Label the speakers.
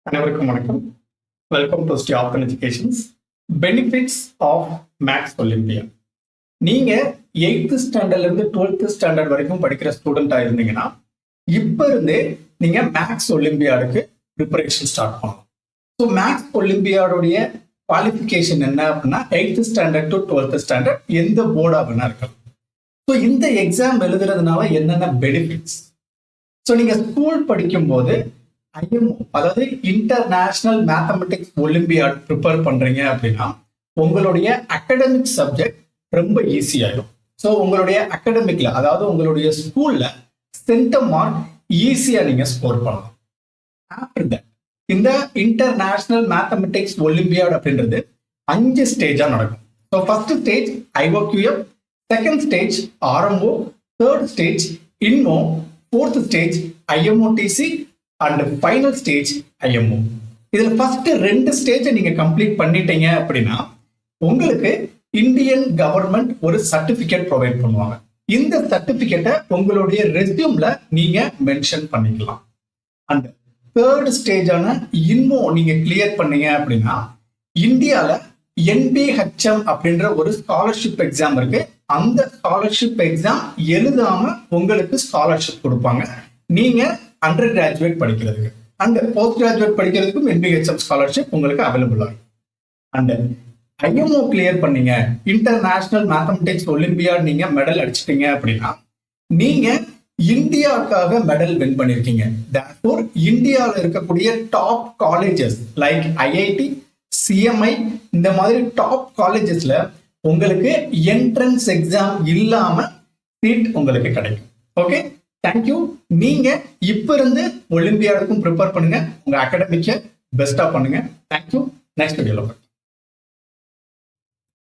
Speaker 1: அனைவருக்கும் வணக்கம். Welcome to Shri Afghan educations. Benefits of maths olympiad. நீங்க 8th ஸ்டாண்டர்ட்ல இருந்து 12th ஸ்டாண்டர்ட் வரைக்கும் படிக்கிற ஸ்டூடெண்டா இருந்தீங்கன்னா இப்ப இருந்தே நீங்க மேக்ஸ் ஒலிம்பியாடுக்கு ப்ரிப்பரேஷன் ஸ்டார்ட் பண்ணலாம். ஸோ மேக்ஸ் ஒலிம்பியாடுடைய குவாலிஃபிகேஷன் என்ன அப்படின்னா 8th standard to 12th standard எந்த போர்டா வேணா இருக்கலாம். ஸோ இந்த எக்ஸாம் எழுதுறதுனால என்னென்ன பெனிஃபிட்ஸ்? ஸோ நீங்க ஸ்கூல் படிக்கும் போது IMO அதாவது இன்டர்நேஷனல் மேத்தமெட்டிக்ஸ் ஒலிம்பியாட் ப்ரிப்பேர் பண்றீங்க அப்படின்னா உங்களுடைய அகடமிக் சப்ஜெக்ட் ரொம்ப ஈஸியாயிடும். ஸோ உங்களுடைய அகடமிக்ல அதாவது உங்களுடைய ஸ்கூல்ல சென்டம் மார்க் ஈஸியா நீங்க ஸ்கோர் பண்ணலாம். ஆஃப்டர் தட் இந்த இன்டர்நேஷனல் மேத்தமெட்டிக்ஸ் ஒலிம்பியாட் அப்படின்றது 5 ஸ்டேஜா நடக்கும். So first stage IOQM, second stage RMO, third stage INMO, fourth stage IMOTC and final stage IMO. இதுல ஃபர்ஸ்ட் 2 ஸ்டேஜை நீங்க கம்ப்ளீட் பண்ணிட்டீங்க அப்படின்னா உங்களுக்கு இந்தியன் கவர்மெண்ட் ஒரு சர்டிபிகேட் ப்ரொவைட் பண்ணுவாங்க. இந்த சர்டிபிகேட்டை உங்களுடைய ரெஸ்யூம்ல நீங்க மென்ஷன் பண்ணிக்கலாம். அண்ட் தேர்ட் ஸ்டேஜான INMO நீங்க கிளியர் பண்ணீங்க அப்படின்னா இந்தியால NBHM அப்படின்ற ஒரு ஸ்காலர்ஷிப் எக்ஸாம் இருக்கு. அந்த ஸ்காலர்ஷிப் எக்ஸாம் எழுதாம உங்களுக்கு ஸ்காலர்ஷிப் கொடுப்பாங்க. நீங்க அண்டர் கிராஜுவேட் படிக்கிறதுக்கு அண்ட் போஸ்ட் கிராஜுவேட் படிக்கிறதுக்கும் NBHM ஸ்காலர்ஷிப் உங்களுக்கு அவைலபிள் ஆகும். அண்ட் IMO கிளியர் பண்ணீங்க, இன்டர்நேஷனல் மேத்தமெட்டிக்ஸ் ஒலிம்பியாட் நீங்க மெடல் அடிச்சிட்டீங்க அப்படின்னா நீங்க இந்தியாவுக்காக மெடல் வின் பண்ணிருக்கீங்க. தேர்ஃபோர் இந்தியாவில் இருக்கக்கூடிய top colleges like IIT, CMI இந்த மாதிரி டாப் காலேஜஸ்ல உங்களுக்கு என்ட்ரன்ஸ் எக்ஸாம் இல்லாம சீட் உங்களுக்கு கிடைக்கும். Okay, thank you. நீங்க இப்ப இருந்து ஒலிம்பியாடுக்கும் ப்ரிப்பேர் பண்ணுங்க. உங்க அகாடமிக்க பெஸ்டா பண்ணுங்க. தேங்க்யூ. நெக்ஸ்ட் வீடியோல